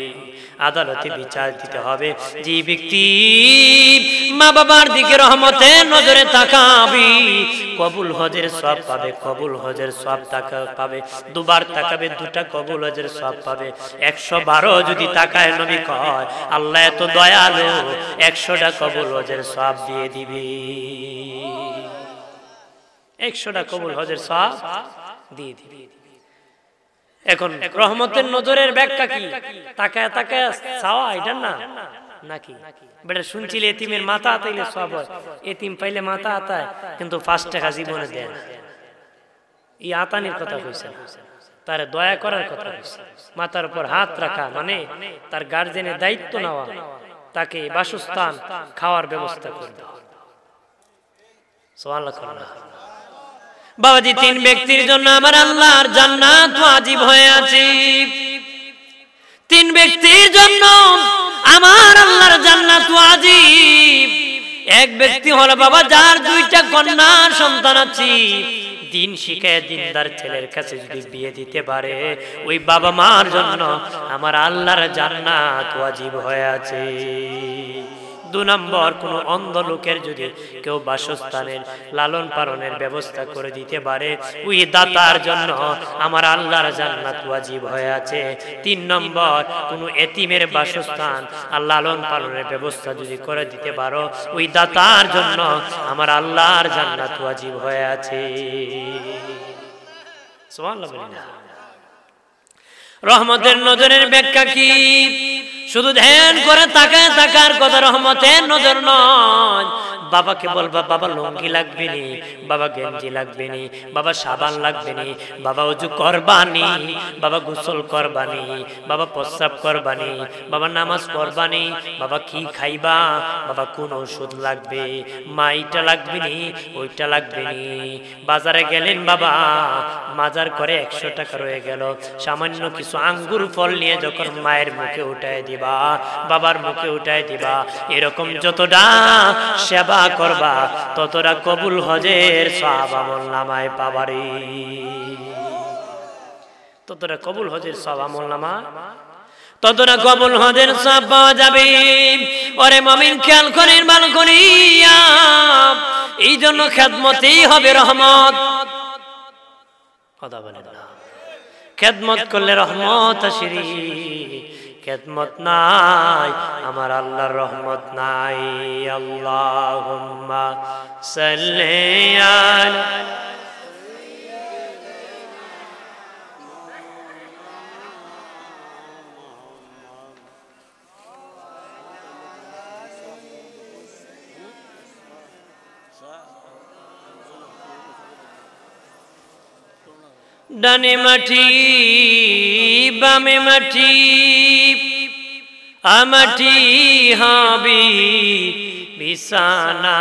আদালতে বিচার দিতে হবে। যে ব্যক্তি মা বাবার দিকে রহমতের নজরে তাকাবি, কবুল হজের সওয়াব পাবে, কবুল হজের সওয়াব পাবে। 2বার তাকাবে, 2টা কবুল হজের সওয়াব পাবে। 112 যদি তাকায়, নবী কয় আল্লাহ এত দয়ালু, 100টা কবুল হজের সওয়াব দিয়ে দিবে। 100টা কবুল হজের সওয়াব দিয়ে দিবে। এখন রহমতের নজরের ব্যাখ্যা কি? তাকায় তাকায় চাওয়া, এটা না নাকি? বেটা শুনছিলে এতিমের মাথা আতাইলে সওয়াব হয়। এতিম পাইলে মাথা আতায়, কিন্তু 5 টাকা জীবনে দেন। এই আতানির কথা কইছে, তার দয়া করার কথা কইছে। মাথার উপর হাত রাখা মানে তার গার্জেনের দায়িত্ব নেওয়া, তাকে বাসস্থান খাওয়ার ব্যবস্থা করবে। সুবহানাল্লাহ। বাবাজি 3 ব্যক্তির জন্য আমার আল্লাহর জান্নাত ওয়াজিব হয়ে আছে। 3 ব্যক্তির জন্য আমার আল্লাহর জান্নাত ওয়াজিব। এক ব্যক্তি হলো বাবা যার 2টা কন্যা সন্তান আছে, দিন শিখায় দিনদার ছেলের কাছে যদি বিয়ে দিতে পারে, ওই বাবা মার জন্য আমার আল্লাহর জান্নাত ওয়াজিব হয়ে আছে। 2 নম্বর, কোন অন্ধ লোকের যদি কেউ বাসস্থানের লালন পালনের ব্যবস্থা করে দিতে পারে, ওই দাতার জন্য আমার আল্লাহর জান্নাত ওয়াজিব হয়ে আছে। 3 নম্বর, কোন এতিমের বাসস্থান আর লালন পালনের ব্যবস্থা যদি করে দিতে পারো, ওই দাতার জন্য আমার আল্লাহর জান্নাত ওয়াজিব হয়ে আছে। সুবহানাল্লাহ বলি না? রহমতের নজরের ব্যাখ্যা কি? শুধু ধ্যান করে তাকায় থাকার কথা রহমতের নজর নয়। বাবাকে বলবা বাবা লুঙ্গি লাগবে নি, বাবা গেঞ্জি লাগবে নি, বাবা সাবান লাগবে নি, বাবা ওযু করবানি, বাবা গোসল করবানি, বাবা প্রস্রাব করবানি, বাবা নামাজ পড়বানি, বাবা কি খাইবা, বাবা কোন ওষুধ লাগবে, মা এইটা লাগবে নি ওইটা লাগবে নি। বাজারে গেলেন বাবা, বাজার করে 100 টাকা রয়ে গেল, সামান্য কিছু আঙ্গুর ফল নিয়ে যখন মায়ের মুখে উঠায় দিবা, বাবার মুখে উঠায় দিবা, এরকম যতটা সেবা করবা ততটা কবুল হজের সওয়াব আমলনামায় পাবারে, ততটা কবুল হজের সওয়াব আমলনামা, ততটা কবুল হজের সওয়াব পাওয়া যাবে। ওরে মুমিন খেয়াল করেন ভালো করিয়া, এই জন্য খেদমতেই হবে রহমত। কথা বলেন না, খেদমত করলে রহমত আসেরি, খেদমত নাই আমার আল্লাহর রহমত নাই। আল্লাহুম্মা সাল্লি আলা ডানে মাটি বামে মাটি, আমাটি হাবি বিছানা,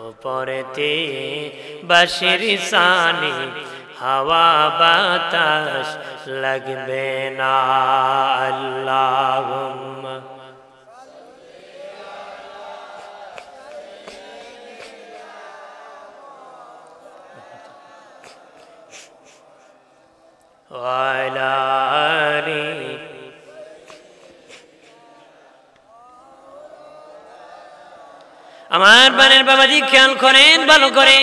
উপরেতে বাঁশির সানি, হাওয়া বাতাস লাগবে না। আল্লাহুম্মা ওয়ালা আলি। আমার বানের বাবাজি খেয়াল করেন ভালো করে,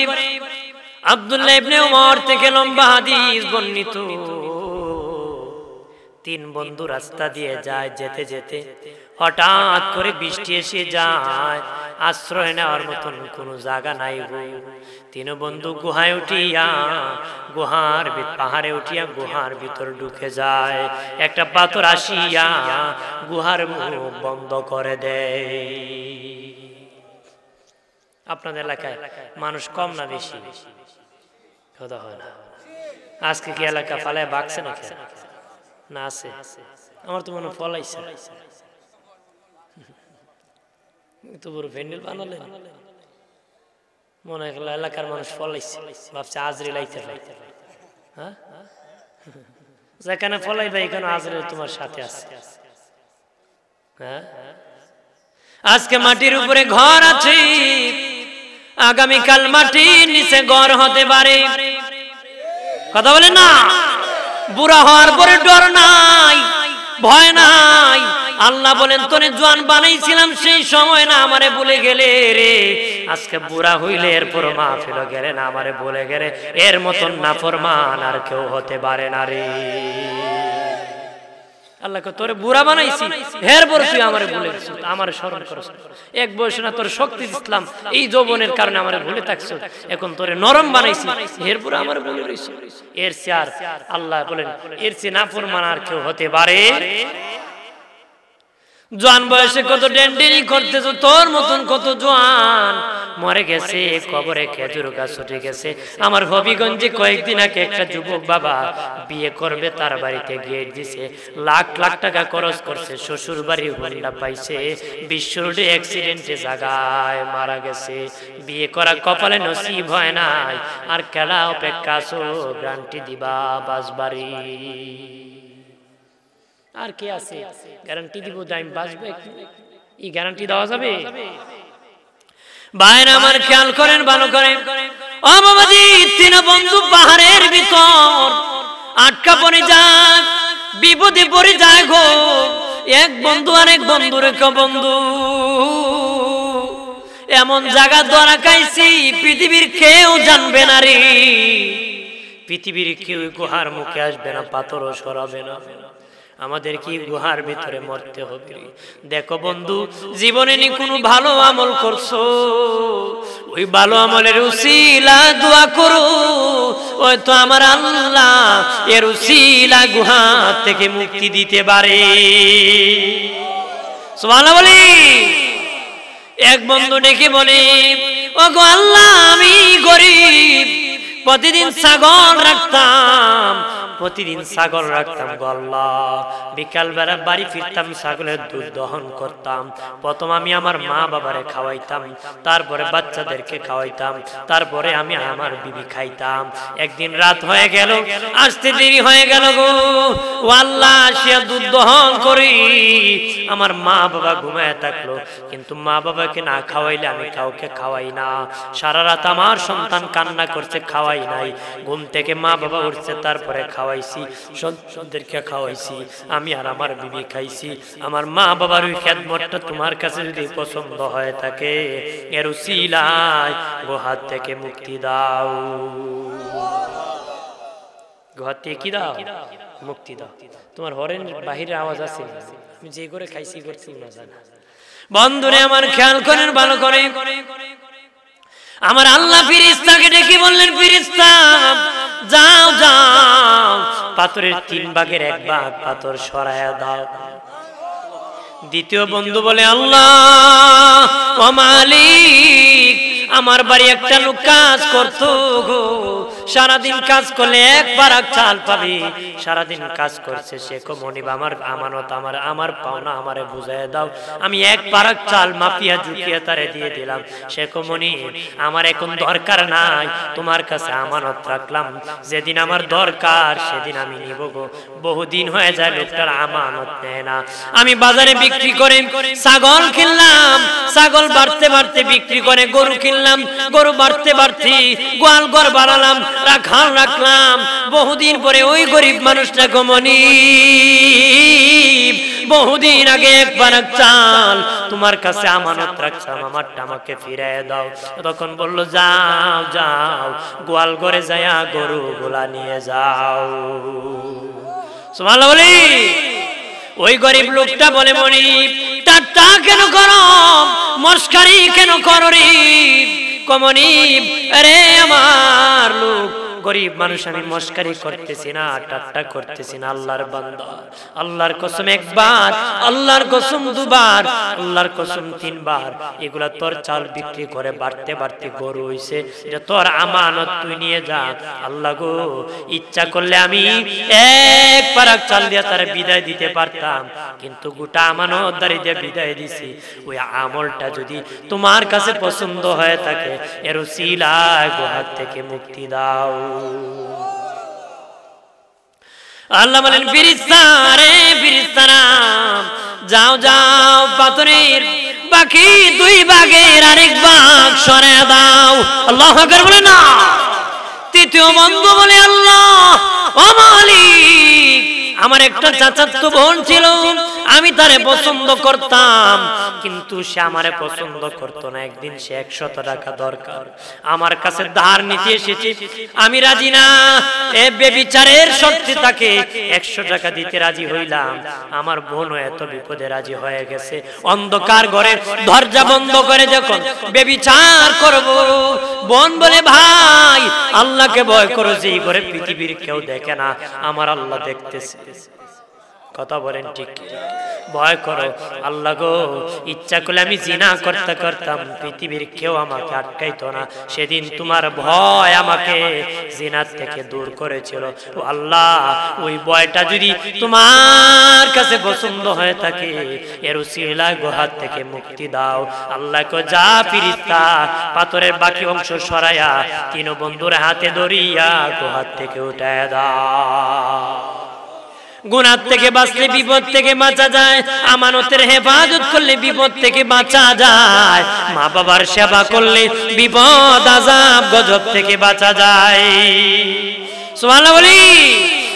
আব্দুল্লাহ ইবনে উমর থেকে লম্বা হাদিস বর্ণিত। 3 বন্ধু রাস্তা দিয়ে যায়, যেতে যেতে হঠাৎ করে বৃষ্টি এসে যায়, আশ্রয় নেওয়ার মতন কোনো জায়গা নাই গো। 3 বন্ধু গুহায় উঠিয়া, গুহার পাহাড়ে উঠিয়া গুহার ভিতর ঢুকে যায়। একটা পাথর আসিয়া গুহার মুখ বন্ধ করে দেয়। আপনাদের এলাকায় মানুষ কম না বেশি? কথা হয় না। আজকে কি এলাকা ফালায় বাগছে না না আছে? আমার তো মনে হয় ফলাইছে। তো বড় ভ্যান্ডেল বানালেন, মনে হয় এলাকার মানুষ ফলাইছে, ভাবছে আজরি লাইতে পাই। হ্যাঁ, যেখানে ফলাই ভাই এখানে আজরি তোমার সাথে আছে। হ্যাঁ, আজকে মাটির উপরে ঘর আছে, আগামীকাল মাটির নিচে ঘর হতে পারে। কথা বলেন না? বুড়া হওয়ার পরে ডর নাই, ভয় নাই। আল্লাহ বলেন তোরে জওয়ান বানাইছিলাম সেই সময় না আমারে বলে গেলে রে, আজকে বুড়া হইলে এরপর মাহফিল গেলে না আমারে বলে গেলে, এর মতন নাফরমান আর কেউ হতে পারে না রে। আল্লাহকে তোরে বুড়া বানাইছি, এরপর তুই আমারে ভুলে গেছিস, আমারে স্মরণ করছ। এক বয়সে না তোর শক্তি দিছিলাম, এই যৌবনের কারণে আমারে ভুলে থাকছ, এখন তোরে নরম বানাইছি, এরপর আমারে ভুলে রইছ। এর চেয়ে আর আল্লাহ বলেন এর চেয়ে নাফরমান আর কেউ হতে পারে? জওয়ান বয়সে কত ডেন্ডেরি করতেছ, তোর মতন কত জওয়ান মরে গেছে, কবরে খেজুর গাছ উঠে গেছে। আমার হবিগঞ্জে কয়েকদিন আগে একটা যুবক বাবা বিয়ে করবে, তার বাড়িতে গিয়ে দিছে, লাখ লাখ টাকা খরচ করছে, শ্বশুর বাড়ি হুন্ডা পাইছে, বিশ্ব রোডে অ্যাক্সিডেন্টে জায়গায় মারা গেছে। বিয়ে করা কপালে নসিব হয় নাই, আর কেলা অপেক্ষা আছো গ্যারান্টি দিবা বাসবাড়ি। আর কে আছে গ্যারান্টি দিব যে আমি বাঁচবো? এই গ্যারান্টি দেওয়া যাবে? ভাইরা আমার খেয়াল করেন ভালো করে, ও বাবাজি 3 বন্ধু পাহাড়ের ভিতর আটকা পড়ে যায়, বিপদে পড়ে যায় গো। এক বন্ধু আরেক বন্ধুরে ক বন্ধু এমন জায়গা ধরা খাইছি পৃথিবীর কেউ জানবে না রে, পৃথিবীর কেউ গুহার মুখে আসবে না, পাথরও সরাবে না, আমাদের কি গুহার ভিতরে মরতে হবে। দেখো বন্ধু, জীবনে নি কোনো ভালো আমল করছো, ওই ভালো আমলের উসিলা দোয়া করো, ওই তো আমার আল্লাহ এর উসিলা গুহা থেকে মুক্তি দিতে পারে। সুবহানাল্লাহ বলি। এক বন্ধু ডেকে বলে, ওগো আল্লাহ, আমি গরিব, প্রতিদিন ছাগল রাখতাম গো আল্লাহ। বিকাল বেলা বাড়ি ফিরতাম, ছাগলের দুধ দহন করতাম। প্রথম আমি আমার মা বাবারে খাওয়াইতাম, তারপরে বাচ্চাদেরকে খাওয়াইতাম, তারপরে আমি আমার বিবি খাইতাম। একদিন রাত হয়ে গেল, আসতে দেরি হয়ে গেল গো। ও আল্লাহ, সে দুধ দহন করি, আমার মা বাবা ঘুমায় থাকলো, কিন্তু মা বাবাকে না খাওয়াইলে আমি কাউকে খাওয়াই না। সারা রাত আমার সন্তান কান্না করছে, খাওয়াই নাই। ঘুম থেকে মা বাবা উঠছে, তারপরে খাওয়াইছি, সন্তানদেরকে খাওয়াইছি, আমি আর আমার বিবি খাইছি। আমার মা বাবার ওই খেদমতটা তোমার কাছে যদি পছন্দ হয়ে থাকে, এর উসিলায় গো হাত থেকে মুক্তি দাও, গো হাত থেকে কি দাও? মুক্তি দাও। তোমার হরেন বাহিরে আওয়াজ আছে, আমি যে করে খাইছি করছি না জানা। বন্ধুরে আমার খেয়াল করেন ভালো করে, আমার আল্লাহ ফেরেশতাকে ডেকে বললেন, ফেরেশতা যাও যাও, পাথরের 3 ভাগের 1 ভাগ পাথর সরায়া দাও। দ্বিতীয় বন্ধু বলে, আল্লাহ ও মালিক, আমার বাড়ি একটা লোক কাজ করতো গো, সারাদিন কাজ করলে 1 পারাক চাল পাবি, সারাদিন কাজ করছে সে। কমনিব আমার আমানত, আমার পাওনা আমারে বুঝায় দাও। আমি 1 পারাক চাল মাপিয়া ঝুঁকিয়ে তারে দিয়ে দিলাম। সে কমনি, আমার এখন দরকার নাই, তোমার কাছে আমানত রাখলাম, যেদিন আমার দরকার সেদিন আমি নিব গো। বহুদিন হয়ে যায় লোকটার আমানত নেয় না। আমি বাজারে বিক্রি করে ছাগল কিনলাম, ছাগল বাড়তে বাড়তে বিক্রি করে গরু কিনলাম, গরু বাড়তে বাড়তে গোয়াল ঘর বানালাম, রাখাল রাখলাম। বহুদিন পরে ওই গরিব মানুষটা গমনি, বহুদিন আগে 1 পারাক চাল তোমার কাছে আমানত রাখলাম, আমারটা আমাকে ফিরিয়ে দাও। তখন বললো, যাও যাও, গোয়াল ঘরে যায়া গরু গুলা নিয়ে যাও। সুবহানাল্লাহ বলি। ওই গরিব লোকটা বলে, মনিব ঠাট্টা কেন করো, মস্কারি কেন করো রে? কমনিব, আরে আমার লোক, গরিব মানুষ, আমি মস্কারি করতেছি না, ঠাট্টা করতেছি না, আল্লাহর বান্দা। আল্লাহর কসম 1 বার, আল্লাহর কসম 2 বার, আল্লাহর কসম 3 বার, এগুলা তোর চাল বিক্রি করে বাড়তে বাড়তে গরু হইছে, এটা তোর আমানত, তুই নিয়ে যা। আল্লাহ গো, ইচ্ছা করলে আমি 1 পারাক চাল দিয়ে তার বিদায় দিতে পারতাম, কিন্তু গোটা আমানতদারি দিয়ে বিদায় দিছি। ওই আমলটা যদি তোমার কাছে পছন্দ হয়ে থাকে, এর উসিলায় গো হাত থেকে মুক্তি দাও। আল্লাহ বলেন, ফেরেশতা রে ফেরেশতারা, যাও যাও, পাথরের বাকি 2 ভাগের আরেক ভাগ সরায়া দাও। আল্লাহু আকবার বলে না। তৃতীয় বন্ধু বলে, আল্লাহ ও মালিক, আমার একটা চাচাতো বোন ছিল, আমি তারে পছন্দ করতাম, কিন্তু সে আমারে পছন্দ করতো না। একদিন সে 100 টাকা দরকার, আমার কাছে ধার নিতে এসেছে, আমি রাজি না। এ বেবিচারের শক্তি তাকে 100 টাকা দিতে রাজি হইলাম। আমার বোনও এত বিপদে রাজি হয়ে গেছে, অন্ধকার ঘরে দরজা বন্ধ করে যখন বেবিচার করব, বোন বলে, ভাই আল্লাহকে ভয় করো, যেই ঘরে পৃথিবীর কেউ দেখে না, আমার আল্লাহ দেখতেছে। কথা বলেন ঠিক? ভয় করো আল্লাহ গো। ইচ্ছা করলে আমি জিনা করতে করতাম, পৃথিবীর কেউ আমাকে আটকাইতো না। সেদিন তোমার ভয় আমাকে জিনার থেকে দূর করেছিল। ও আল্লাহ, ওই ভয়টা যদি তোমার কাছে পছন্দ হয়ে থাকে, এর উসিলায় গো হাত থেকে মুক্তি দাও। আল্লাহ কো, যা ফেরেশতা, পাথরের বাকি অংশ সরাইয়া 3 বন্ধুর হাতে ধরিয়া গো হাত থেকে উঠায় দাও। গুনাহ থেকে বাঁচলে বিপদ থেকে বাঁচা যায়, আমানতের হেফাজত করলে বিপদ থেকে বাঁচা যায়, মা বাবার সেবা করলে বিপদ আযাব গজব থেকে বাঁচা যায়। সুবহানাল্লাহ বলি।